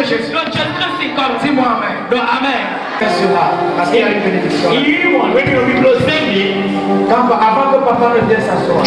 de Jésus. Lord Jesus Christ come. Dis-moi Amen. No, amen. Qu'est-ce que sera? Parce qu'il y a une bénédiction. Avant que papa ne vienne s'asseoir.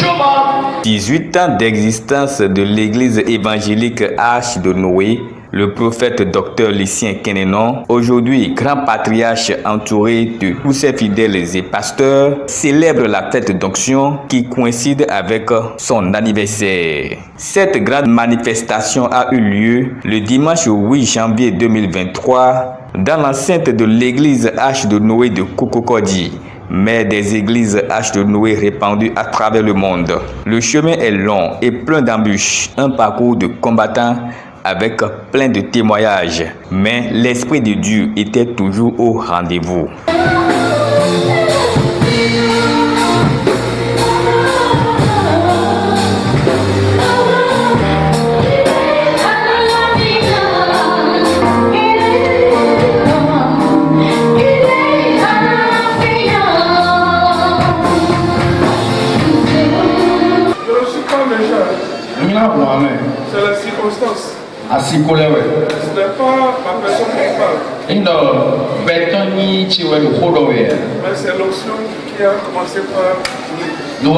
18 ans d'existence de l'église évangélique Arche de Noé, le prophète Dr Lucien Kenenon, aujourd'hui grand patriarche entouré de tous ses fidèles et pasteurs, célèbre la fête d'onction qui coïncide avec son anniversaire. Cette grande manifestation a eu lieu le dimanche 8 janvier 2023 dans l'enceinte de l'église Arche de Noé de Kokokodi, mais des églises Arche de Noé répandues à travers le monde. Le chemin est long et plein d'embûches, un parcours de combattants avec plein de témoignages, mais l'Esprit de Dieu était toujours au rendez-vous. C'est la circonstance. Ce n'est pas ma personne qui parle. Mais c'est l'onction qui a commencé par nous.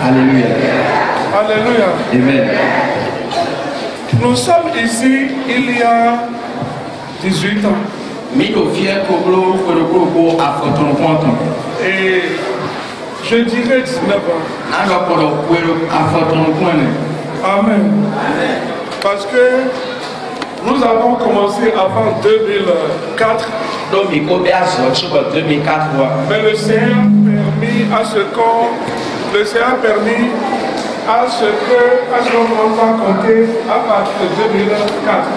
Alléluia. Alléluia. Amen. Nous sommes ici il y a 18 ans. Et je dirais 19 ans. Amen. Parce que nous avons commencé avant 2004. Mais le Seigneur a permis à ce qu'on va compter à partir de 2004.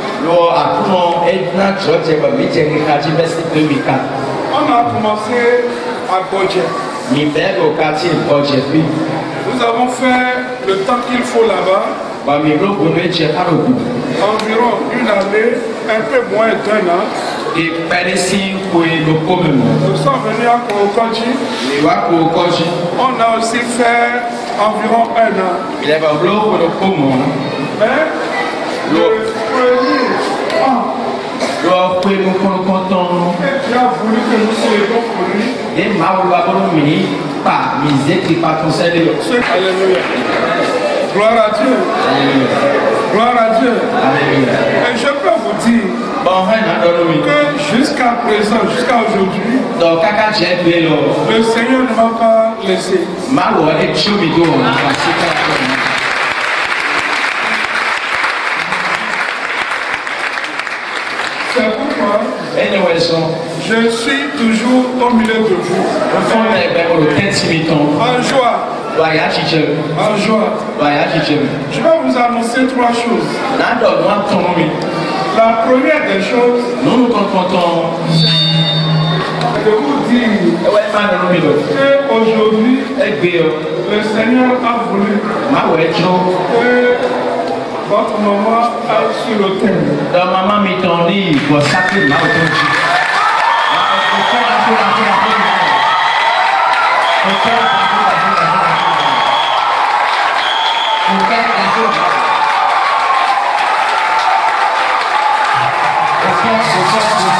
On a commencé à Bodje. Nous avons fait le temps qu'il faut là-bas. Environ une année, un peu moins d'un an. Nous sommes venus à Kourokodji. On a aussi fait environ un an. Mais le premier Dieu a voulu que nous soyons pour lui. Alléluia. Gloire à Dieu. Gloire à Dieu. Et je peux vous dire que jusqu'à présent, jusqu'à aujourd'hui, le Seigneur ne m'a pas laissé. C'est pourquoi je suis toujours au milieu de vous. En joie. En joie. Je vais vous annoncer trois choses. La première des choses, de vous dire qu'aujourd'hui, le Seigneur a voulu que votre maman aille sur l'autel.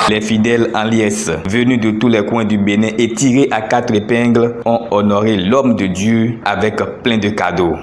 Les fidèles en liesse, venus de tous les coins du Bénin et tirés à quatre épingles, ont honoré l'homme de Dieu avec plein de cadeaux.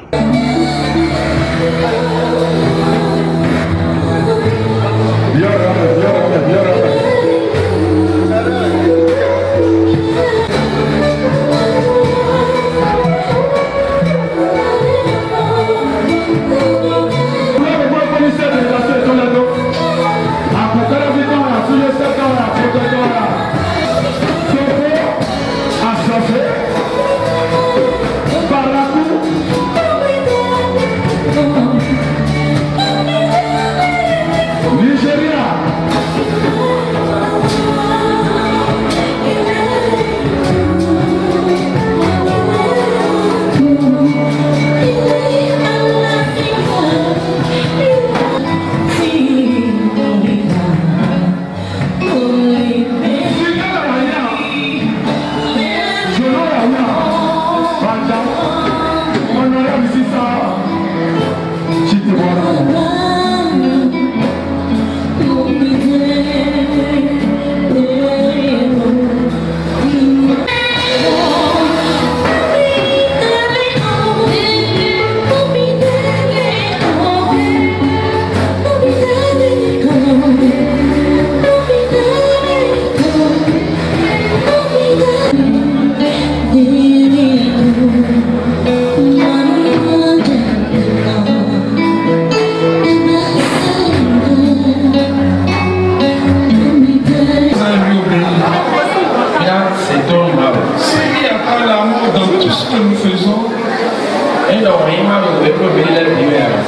S'il n'y a pas l'amour dans tout ce que nous faisons,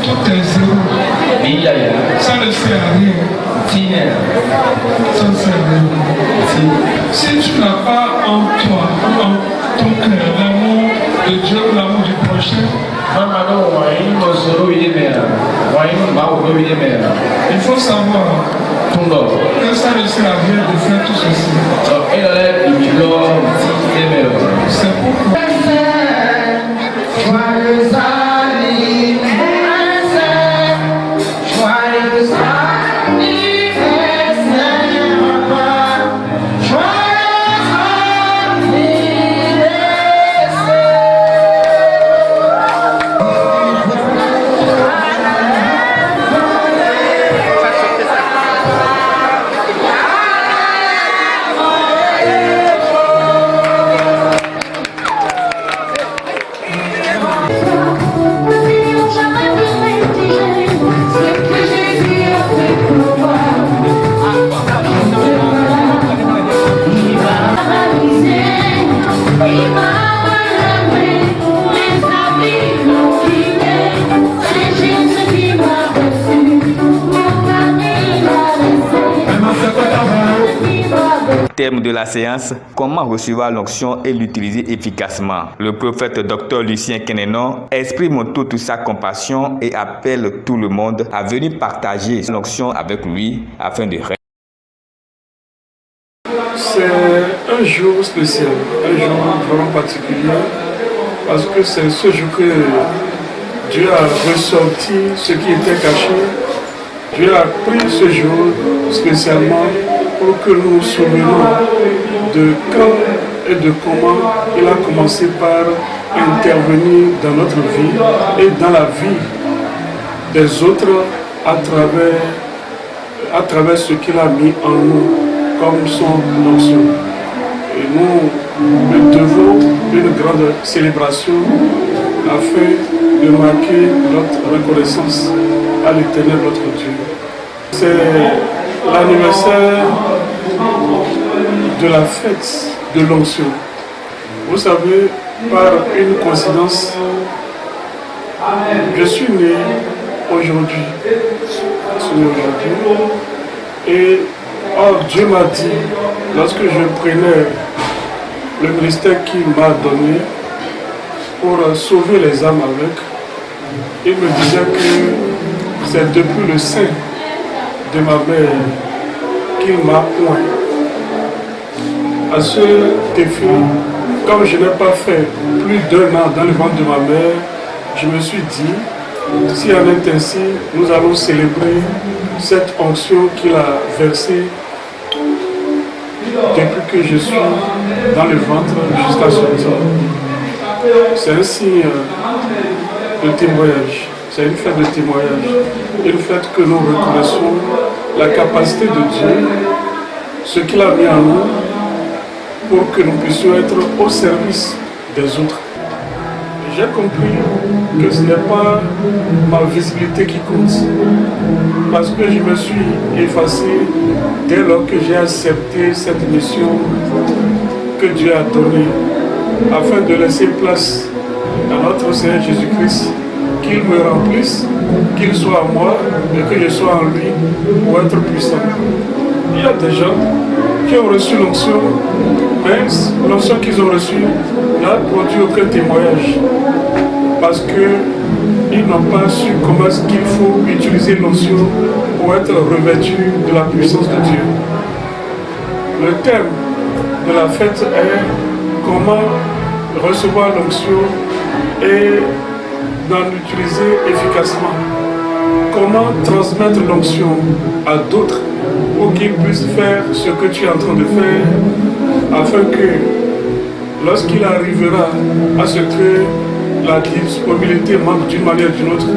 tout est zéro. Ça ne sert à rien. Ça ne sert à rien. Si tu n'as pas en toi, en ton cœur, l'amour de Dieu, l'amour du prochain, il faut savoir que ça ne sert à rien de faire tout ceci. C'est pourquoi Joyeux anniversaire, joyeux anniversaire, joyeux Thème de la séance, comment recevoir l'onction et l'utiliser efficacement. Le prophète Dr Lucien Kenenon exprime toute sa compassion et appelle tout le monde à venir partager l'onction avec lui afin de régner. c'est un jour spécial, un jour vraiment particulier, parce que c'est ce jour que Dieu a ressorti ce qui était caché. Dieu a pris ce jour spécialement pour que nous nous souvenions de quand et de comment il a commencé par intervenir dans notre vie et dans la vie des autres à travers ce qu'il a mis en nous comme son onction. Et nous devons une grande célébration afin de marquer notre reconnaissance à l'Éternel notre Dieu. C'est l'anniversaire de la fête de l'onction. Vous savez, par une coïncidence, je suis né aujourd'hui. Et Dieu m'a dit, lorsque je prenais le ministère qu'il m'a donné pour sauver les âmes avec, il me disait que c'est depuis le sein de ma mère qu'il m'a oint. À ce défi, comme je n'ai pas fait plus d'1 an dans le ventre de ma mère, je me suis dit, si en est ainsi, nous allons célébrer cette onction qu'il a versée depuis que je suis dans le ventre jusqu'à ce temps. C'est un signe de témoignage, c'est une fête de témoignage, une fête que nous reconnaissons la capacité de Dieu, ce qu'il a mis en nous pour que nous puissions être au service des autres. J'ai compris que ce n'est pas ma visibilité qui compte, parce que je me suis effacé dès lors que j'ai accepté cette mission que Dieu a donnée, afin de laisser place à notre Seigneur Jésus-Christ, qu'il me remplisse, qu'il soit en moi et que je sois en lui pour être puissant. Il y a des gens qui ont reçu l'onction, mais l'onction qu'ils ont reçue n'a produit aucun témoignage, parce qu'ils n'ont pas su comment est-ce qu'il faut utiliser l'onction pour être revêtu de la puissance de Dieu. Le thème de la fête est comment recevoir l'onction et d'en utiliser efficacement. Comment transmettre l'onction à d'autres pour qu'ils puissent faire ce que tu es en train de faire, afin que lorsqu'il arrivera à ce que la disponibilité manque d'une manière ou d'une autre,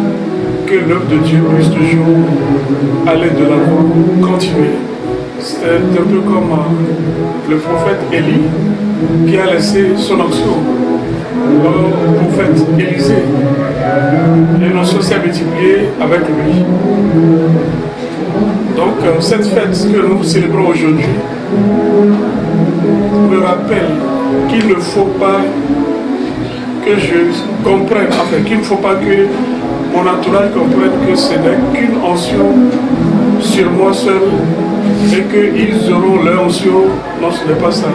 que l'œuvre de Dieu puisse toujours aller de l'avant, continuer. C'est un peu comme le prophèt Élie qui a laissé son onction au prophète Élisée. Et l'onction s'est multipliée avec lui. Donc cette fête que nous célébrons aujourd'hui me rappelle qu'il ne faut pas que je comprenne, enfin qu'il ne faut pas que mon entourage comprenne que ce n'est qu'une onction sur moi seul et qu'ils auront leur onction. Non, ce n'est pas ça.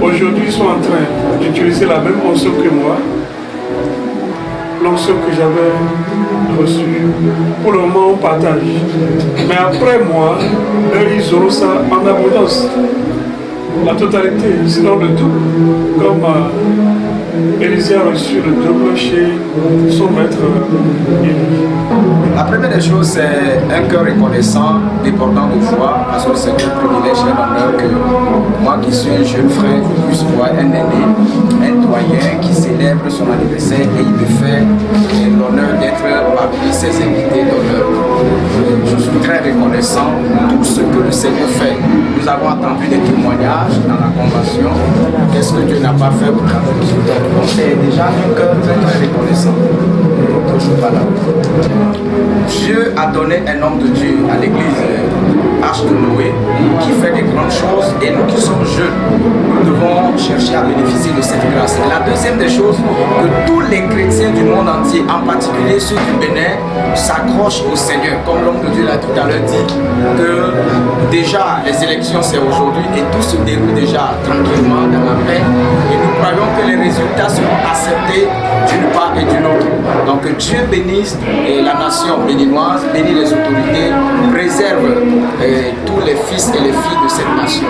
Aujourd'hui, ils sont en train d'utiliser la même onction que moi, l'onction que j'avais reçue. Pour le moment, on partage. Mais après moi, eux, ils auront ça en abondance. La totalité, sinon le double. Comme Élisée a reçu le double chez son maître Élie. La première des choses, c'est un cœur reconnaissant, débordant de joie, parce que c'est un privilège et un honneur que moi qui suis un jeune frère, je puisse voir un aîné, un doyen qui célèbre son anniversaire et il me fait l'honneur d'être parmi ses invités d'honneur. Je suis très reconnaissant de tout ce que le Seigneur fait. Nous avons entendu des témoignages dans la convention. Qu'est-ce que Dieu n'a pas fait au travers de ce temps? Donc c'est déjà un cœur très très reconnaissant. Dieu a donné un homme de Dieu à l'église Arche de Noé qui fait des grandes choses et nous qui sommes jeunes, nous devons chercher à bénéficier de cette grâce. La deuxième des choses, que tous les chrétiens du monde entier, en particulier ceux du Bénin, s'accrochent au Seigneur. Comme l'homme de Dieu l'a tout à l'heure dit, que déjà les élections c'est aujourd'hui et tout se déroule déjà tranquillement dans la paix. Et nous croyons que les résultats seront acceptés d'une part et d'une autre. Donc que Dieu bénisse la nation béninoise, bénisse les autorités, préserve tous les fils et les filles de cette nation.